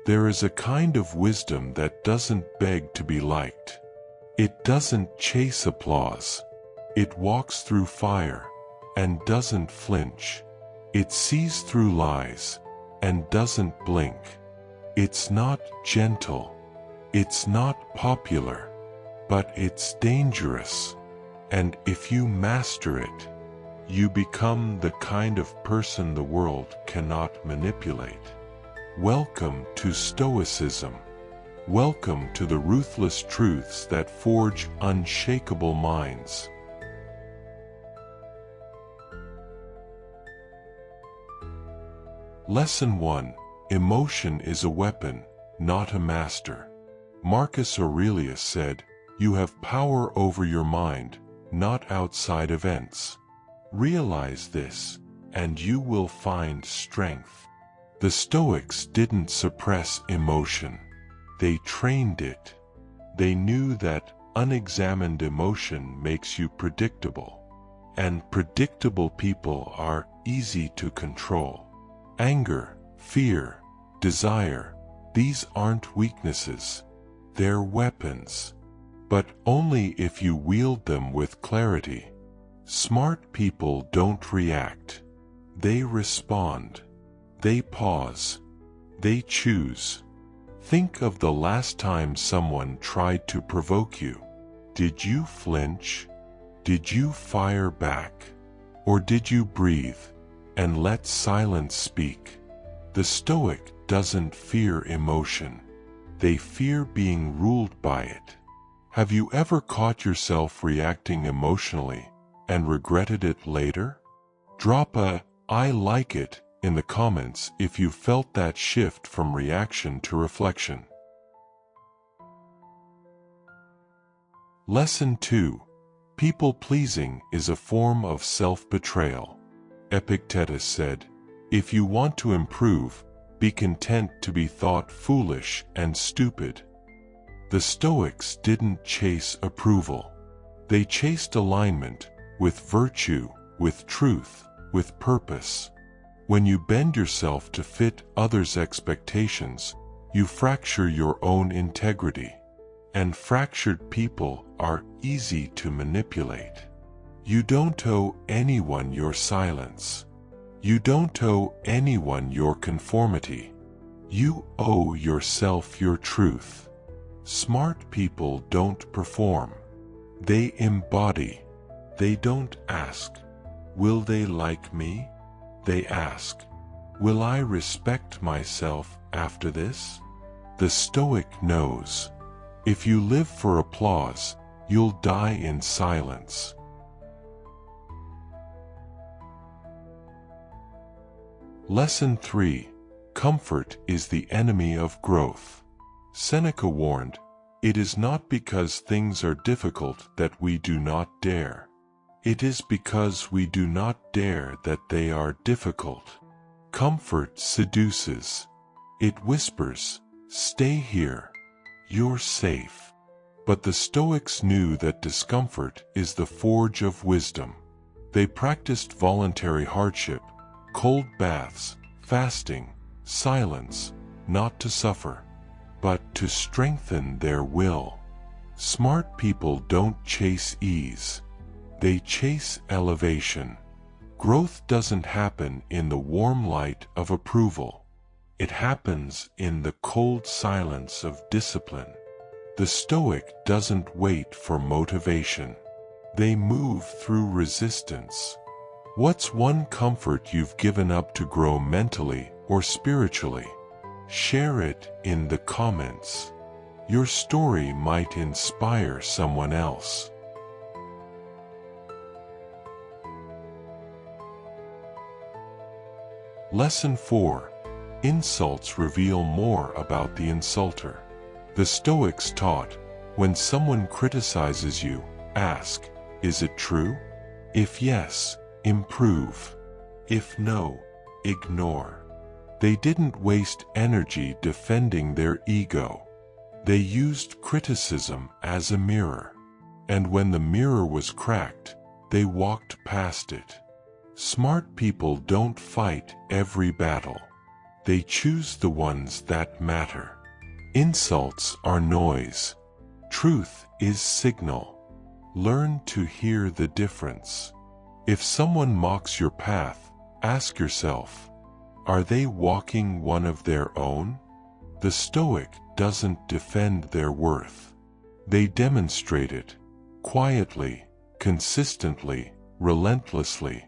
There is a kind of wisdom that doesn't beg to be liked. It doesn't chase applause. It walks through fire and doesn't flinch. It sees through lies and doesn't blink. It's not gentle. It's not popular. But it's dangerous. And if you master it, you become the kind of person the world cannot manipulate. Welcome to Stoicism. Welcome to the ruthless truths that forge unshakable minds. Lesson 1. Emotion is a weapon, not a master. Marcus Aurelius said, "You have power over your mind, not outside events. Realize this, and you will find strength." The Stoics didn't suppress emotion. They trained it. They knew that unexamined emotion makes you predictable. And predictable people are easy to control. Anger, fear, desire, these aren't weaknesses. They're weapons. But only if you wield them with clarity. Smart people don't react. They respond. They pause. They choose. Think of the last time someone tried to provoke you. Did you flinch? Did you fire back? Or did you breathe and let silence speak? The Stoic doesn't fear emotion. They fear being ruled by it. Have you ever caught yourself reacting emotionally and regretted it later? Drop a "I like it" in the comments if you felt that shift from reaction to reflection. Lesson 2. People-pleasing is a form of self-betrayal. Epictetus said, "If you want to improve, be content to be thought foolish and stupid." The Stoics didn't chase approval. They chased alignment with virtue, with truth, with purpose. When you bend yourself to fit others' expectations, you fracture your own integrity. And fractured people are easy to manipulate. You don't owe anyone your silence. You don't owe anyone your conformity. You owe yourself your truth. Smart people don't perform. They embody. They don't ask, "Will they like me?" They ask, "Will I respect myself after this?" The Stoic knows, if you live for applause, you'll die in silence. Lesson 3. Comfort is the enemy of growth. Seneca warned, "It is not because things are difficult that we do not dare. It is because we do not dare that they are difficult." Comfort seduces. It whispers, "Stay here. You're safe." But the Stoics knew that discomfort is the forge of wisdom. They practiced voluntary hardship, cold baths, fasting, silence, not to suffer, but to strengthen their will. Smart people don't chase ease. They chase elevation. Growth doesn't happen in the warm light of approval. It happens in the cold silence of discipline. The Stoic doesn't wait for motivation. They move through resistance. What's one comfort you've given up to grow mentally or spiritually? Share it in the comments. Your story might inspire someone else. Lesson 4. Insults reveal more about the insulter. The Stoics taught, when someone criticizes you, ask, "Is it true?" If yes, improve. If no, ignore. They didn't waste energy defending their ego. They used criticism as a mirror. And when the mirror was cracked, they walked past it. Smart people don't fight every battle. They choose the ones that matter. Insults are noise. Truth is signal. Learn to hear the difference. If someone mocks your path, ask yourself, are they walking one of their own? The Stoic doesn't defend their worth. They demonstrate it, quietly, consistently, relentlessly.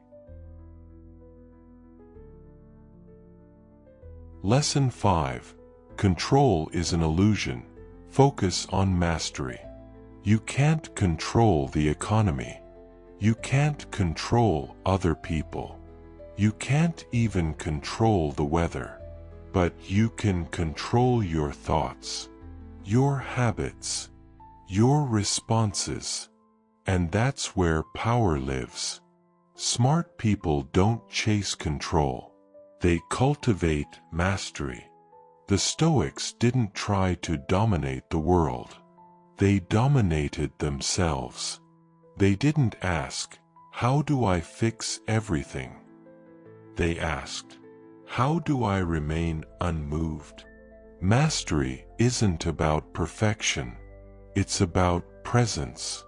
Lesson 5. Control is an illusion. Focus on mastery. You can't control the economy. You can't control other people. You can't even control the weather. But you can control your thoughts, your habits, your responses. And that's where power lives. Smart people don't chase control. They cultivate mastery. The Stoics didn't try to dominate the world. They dominated themselves. They didn't ask, how do I fix everything? They asked, how do I remain unmoved? Mastery isn't about perfection. It's about presence.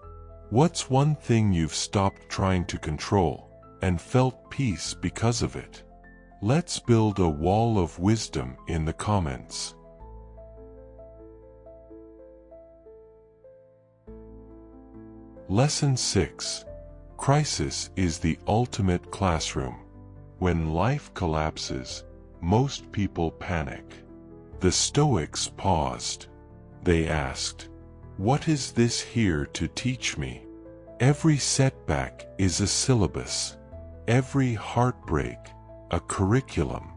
What's one thing you've stopped trying to control and felt peace because of it? Let's build a wall of wisdom in the comments. Lesson 6. Crisis is the ultimate classroom. When life collapses, most people panic. The Stoics paused. They asked, what is this here to teach me? Every setback is a syllabus. Every heartbreak, a curriculum.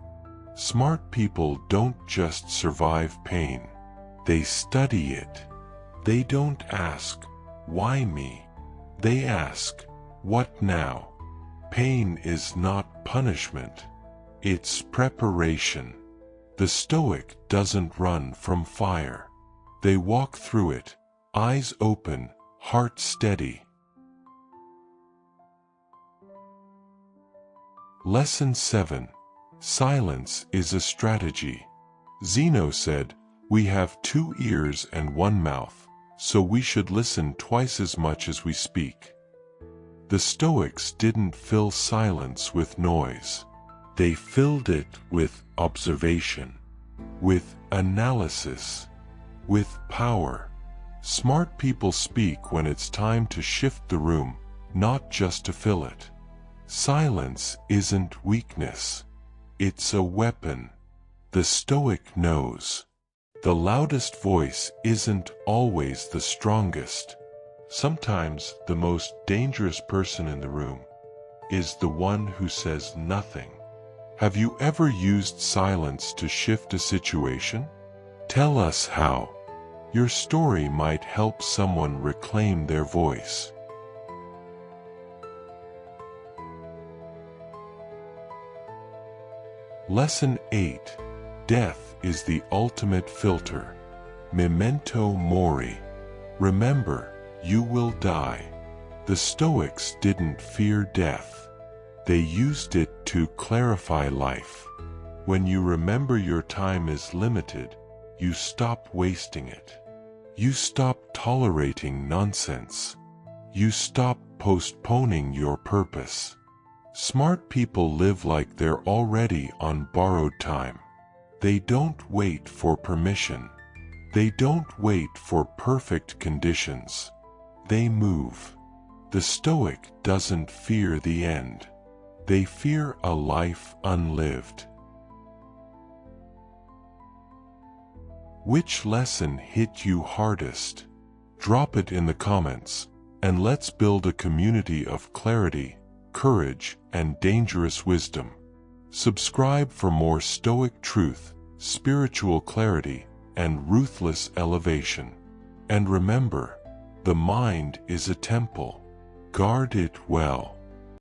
Smart people don't just survive pain. They study it. They don't ask, why me? They ask, what now? Pain is not punishment. It's preparation. The Stoic doesn't run from fire. They walk through it, eyes open, heart steady. Lesson 7. Silence is a strategy. Zeno said, we have 2 ears and 1 mouth, so we should listen twice as much as we speak. The Stoics didn't fill silence with noise. They filled it with observation, with analysis, with power. Smart people speak when it's time to shift the room, not just to fill it. Silence isn't weakness. It's a weapon. The Stoic knows. The loudest voice isn't always the strongest. Sometimes the most dangerous person in the room is the one who says nothing. Have you ever used silence to shift a situation? Tell us how. Your story might help someone reclaim their voice. Lesson 8. Death is the ultimate filter. Memento mori. Remember, you will die. The Stoics didn't fear death. They used it to clarify life. When you remember your time is limited, you stop wasting it. You stop tolerating nonsense. You stop postponing your purpose. Smart people live like they're already on borrowed time. They don't wait for permission. They don't wait for perfect conditions. They move. The Stoic doesn't fear the end. They fear a life unlived. Which lesson hit you hardest? Drop it in the comments, and let's build a community of clarity, courage, and dangerous wisdom. Subscribe for more Stoic truth, spiritual clarity, and ruthless elevation. And remember, the mind is a temple. Guard it well.